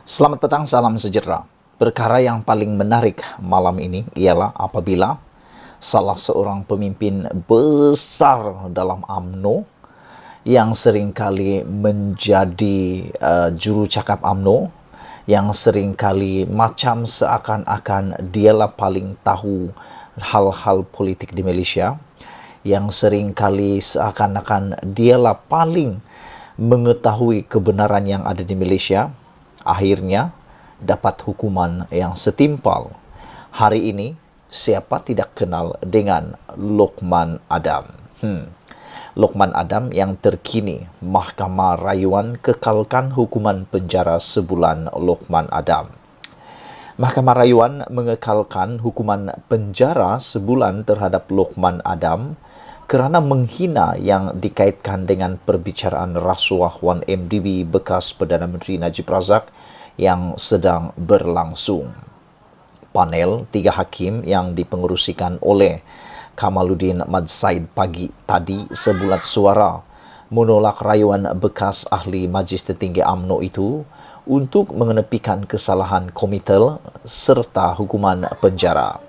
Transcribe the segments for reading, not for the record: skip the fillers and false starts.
Selamat petang, salam sejahtera. Perkara yang paling menarik malam ini ialah apabila salah seorang pemimpin besar dalam UMNO yang seringkali menjadi juru cakap UMNO, yang seringkali macam seakan-akan dialah paling tahu hal-hal politik di Malaysia, yang seringkali seakan-akan dialah paling mengetahui kebenaran yang ada di Malaysia, akhirnya dapat hukuman yang setimpal. Hari ini, siapa tidak kenal dengan Lokman Adam? Lokman Adam yang terkini Mahkamah Rayuan kekalkan hukuman penjara sebulan Lokman Adam. Mahkamah Rayuan mengekalkan hukuman penjara sebulan terhadap Lokman Adam kerana menghina yang dikaitkan dengan perbicaraan rasuah 1MDB bekas Perdana Menteri Najib Razak yang sedang berlangsung. Panel 3 hakim yang dipengerusikan oleh Kamaluddin Mad Said pagi tadi sebulat suara menolak rayuan bekas ahli Majlis Tertinggi UMNO itu untuk mengenepikan kesalahan komitel serta hukuman penjara.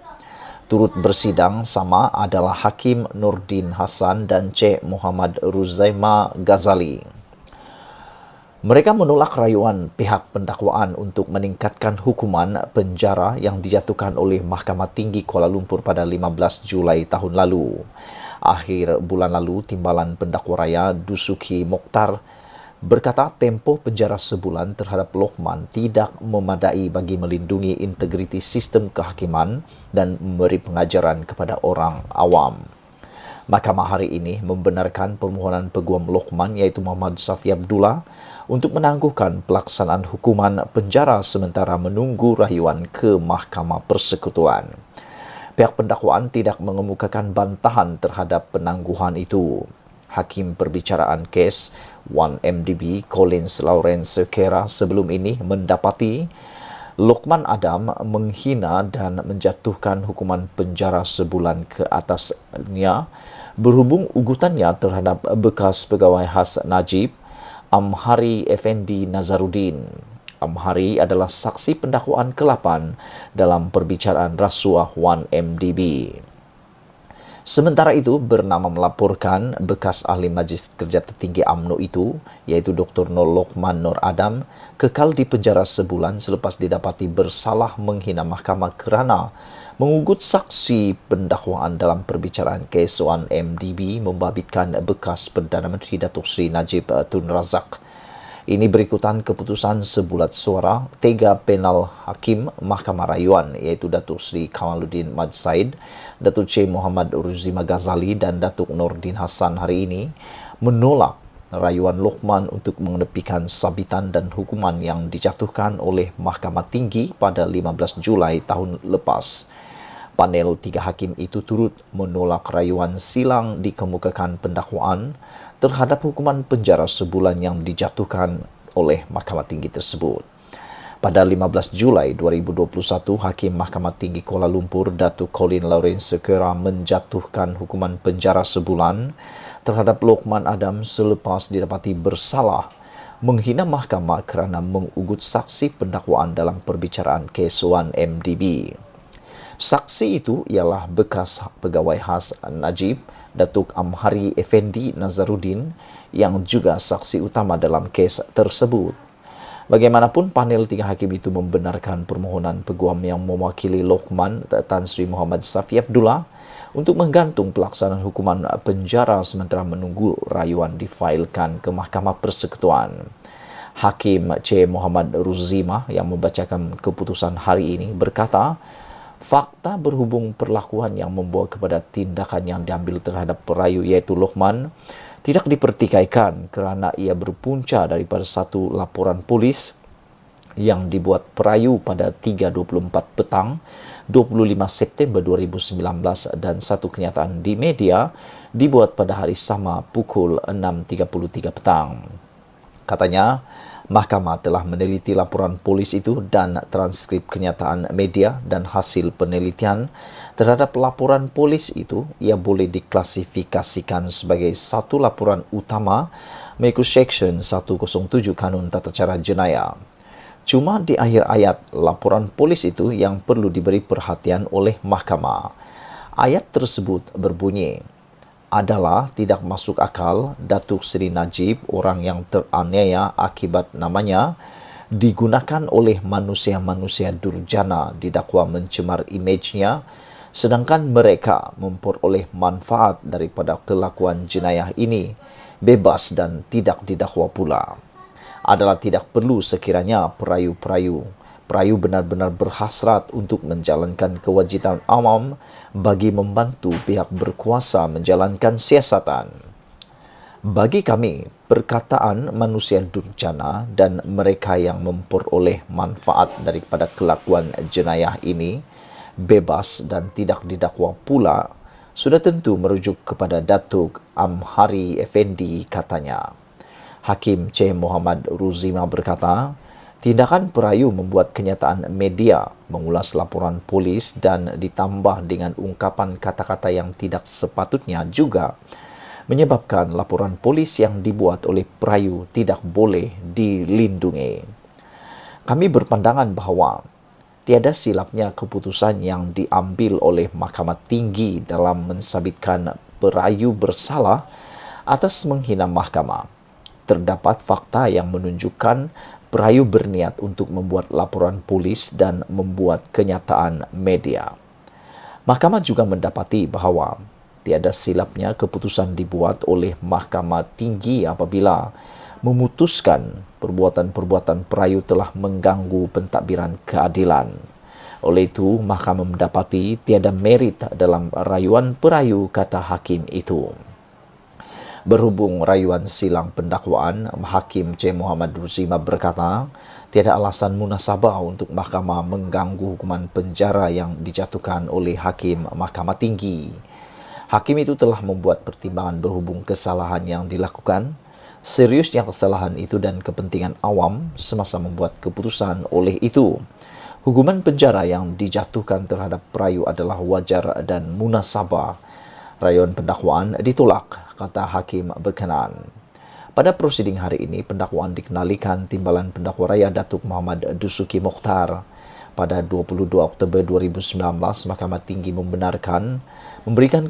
Turut bersidang sama adalah Hakim Nordin Hassan dan Cik Muhammad Ruzaima Ghazali. Mereka menolak rayuan pihak pendakwaan untuk meningkatkan hukuman penjara yang dijatuhkan oleh Mahkamah Tinggi Kuala Lumpur pada 15 Julai tahun lalu. Akhir bulan lalu, Timbalan Pendakwa Raya Dusuki Mokhtar berkata tempoh penjara sebulan terhadap Lokman tidak memadai bagi melindungi integriti sistem kehakiman dan memberi pengajaran kepada orang awam. Mahkamah hari ini membenarkan permohonan peguam Lokman iaitu Muhammad Safi Abdullah untuk menangguhkan pelaksanaan hukuman penjara sementara menunggu rayuan ke Mahkamah Persekutuan. Pihak pendakwaan tidak mengemukakan bantahan terhadap penangguhan itu. Hakim perbicaraan kes 1MDB Collins Lawrence Sekera sebelum ini mendapati Lokman Adam menghina dan menjatuhkan hukuman penjara sebulan ke atasnya berhubung ugutannya terhadap bekas pegawai khas Najib, Amhari Effendi Nazaruddin. Amhari adalah saksi pendakwaan ke-8 dalam perbicaraan rasuah 1MDB. Sementara itu, bernama melaporkan bekas ahli Majlis Kerja Tertinggi UMNO itu, iaitu Dr. Nur Lokman Nur Adam, kekal di penjara sebulan selepas didapati bersalah menghina mahkamah kerana mengugut saksi pendakwaan dalam perbicaraan kes 1MDB membabitkan bekas Perdana Menteri Datuk Seri Najib Tun Razak. Ini berikutan keputusan sebulat suara 3 panel hakim Mahkamah Rayuan iaitu Datuk Seri Kamaluddin Mad Said, Datuk Cik Muhammad Ruzaima Ghazali dan Datuk Nordin Hassan hari ini menolak rayuan Lokman untuk mengenepikan sabitan dan hukuman yang dijatuhkan oleh Mahkamah Tinggi pada 15 Julai tahun lepas. Panel 3 hakim itu turut menolak rayuan silang dikemukakan pendakwaan terhadap hukuman penjara sebulan yang dijatuhkan oleh Mahkamah Tinggi tersebut. Pada 15 Julai 2021, Hakim Mahkamah Tinggi Kuala Lumpur, Datuk Colin Lawrence Sekera menjatuhkan hukuman penjara sebulan terhadap Lokman Adam selepas didapati bersalah menghina mahkamah kerana mengugut saksi pendakwaan dalam perbicaraan kes 1MDB. Saksi itu ialah bekas pegawai khas Najib, Datuk Amhari Effendi Nazaruddin yang juga saksi utama dalam kes tersebut. Bagaimanapun, panel 3 hakim itu membenarkan permohonan peguam yang mewakili Lokman Tan Sri Muhammad Safi Abdullah untuk menggantung pelaksanaan hukuman penjara sementara menunggu rayuan difailkan ke Mahkamah Persekutuan. Hakim C. Muhammad Ruzaima yang membacakan keputusan hari ini berkata, fakta berhubung perlakuan yang membawa kepada tindakan yang diambil terhadap perayu iaitu Lokman tidak dipertikaikan kerana ia berpunca daripada satu laporan polis yang dibuat perayu pada 3.24 petang 25 September 2019 dan satu kenyataan di media dibuat pada hari sama pukul 6.33 petang. Katanya, Mahkamah telah meneliti laporan polis itu dan transkrip kenyataan media dan hasil penelitian terhadap laporan polis itu ia boleh diklasifikasikan sebagai satu laporan utama mengikut Seksyen 107 Kanun Tata Cara Jenayah. Cuma di akhir ayat laporan polis itu yang perlu diberi perhatian oleh mahkamah. Ayat tersebut berbunyi, adalah tidak masuk akal Datuk Seri Najib, orang yang teraniaya akibat namanya, digunakan oleh manusia-manusia durjana didakwa mencemar imejnya, sedangkan mereka memperoleh manfaat daripada kelakuan jenayah ini, bebas dan tidak didakwa pula. Adalah tidak perlu sekiranya perayu benar-benar berhasrat untuk menjalankan kewajipan awam bagi membantu pihak berkuasa menjalankan siasatan. Bagi kami, perkataan manusia durjana dan mereka yang memperoleh manfaat daripada kelakuan jenayah ini, bebas dan tidak didakwa pula, sudah tentu merujuk kepada Datuk Amhari Effendi, katanya. Hakim C. Muhammad Ruzima berkata, tindakan perayu membuat kenyataan media mengulas laporan polis dan ditambah dengan ungkapan kata-kata yang tidak sepatutnya juga menyebabkan laporan polis yang dibuat oleh perayu tidak boleh dilindungi. Kami berpandangan bahawa tiada silapnya keputusan yang diambil oleh Mahkamah Tinggi dalam mensabitkan perayu bersalah atas menghina mahkamah. Terdapat fakta yang menunjukkan perayu berniat untuk membuat laporan polis dan membuat kenyataan media. Mahkamah juga mendapati bahawa tiada silapnya keputusan dibuat oleh Mahkamah Tinggi apabila memutuskan perbuatan-perbuatan perayu telah mengganggu pentadbiran keadilan. Oleh itu, Mahkamah mendapati tiada merit dalam rayuan perayu, kata hakim itu. Berhubung rayuan silang pendakwaan, Hakim C. Muhammad Ruzima berkata, tiada alasan munasabah untuk mahkamah mengganggu hukuman penjara yang dijatuhkan oleh Hakim Mahkamah Tinggi. Hakim itu telah membuat pertimbangan berhubung kesalahan yang dilakukan, seriusnya kesalahan itu dan kepentingan awam semasa membuat keputusan. Oleh itu, hukuman penjara yang dijatuhkan terhadap perayu adalah wajar dan munasabah. Rayuan pendakwaan ditolak, kata hakim berkenaan. Pada prosiding hari ini, pendakwaan dikenalikan Timbalan Pendakwa Raya Datuk Muhammad Dusuki Mokhtar. Pada 22 Oktober 2019, Mahkamah Tinggi memberikan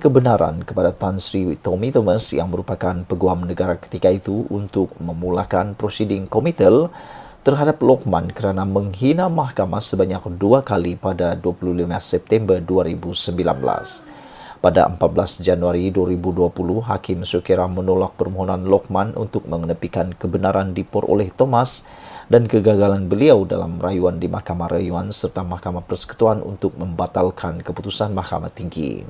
kebenaran kepada Tan Sri Tommy Thomas yang merupakan peguam negara ketika itu untuk memulakan prosiding komitel terhadap Lokman kerana menghina mahkamah sebanyak 2 kali pada 25 September 2019. Pada 14 Januari 2020, Hakim Sukira menolak permohonan Lokman untuk mengenepikan kebenaran diperoleh Thomas dan kegagalan beliau dalam rayuan di Mahkamah Rayuan serta Mahkamah Persekutuan untuk membatalkan keputusan Mahkamah Tinggi.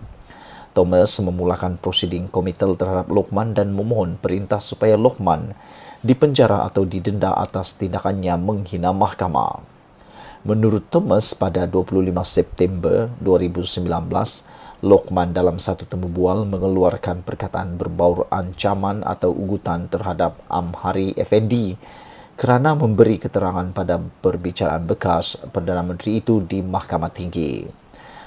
Thomas memulakan prosiding komitel terhadap Lokman dan memohon perintah supaya Lokman dipenjara atau didenda atas tindakannya menghina mahkamah. Menurut Thomas, pada 25 September 2019, Lokman dalam satu temu bual mengeluarkan perkataan berbau ancaman atau ugutan terhadap Amhari Effendi kerana memberi keterangan pada perbicaraan bekas Perdana Menteri itu di Mahkamah Tinggi.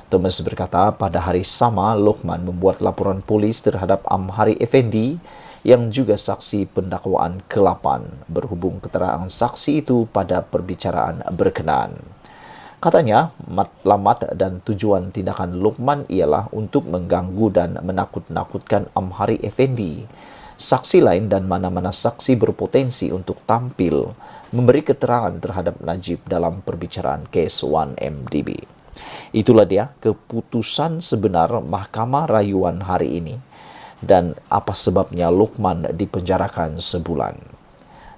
Thomas berkata pada hari sama Lokman membuat laporan polis terhadap Amhari Effendi yang juga saksi pendakwaan ke-8 berhubung keterangan saksi itu pada perbicaraan berkenaan. Katanya, matlamat dan tujuan tindakan Lokman ialah untuk mengganggu dan menakut-nakutkan Amhari Effendi, saksi lain dan mana-mana saksi berpotensi untuk tampil memberi keterangan terhadap Najib dalam perbicaraan kes 1MDB. Itulah dia keputusan sebenar Mahkamah Rayuan hari ini dan apa sebabnya Lokman dipenjarakan sebulan.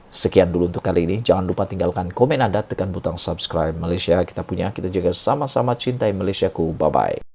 Sekian dulu untuk kali ini. Jangan lupa tinggalkan komen anda, tekan butang subscribe. Malaysia kita punya, kita jaga sama-sama cintai Malaysiaku. Bye-bye.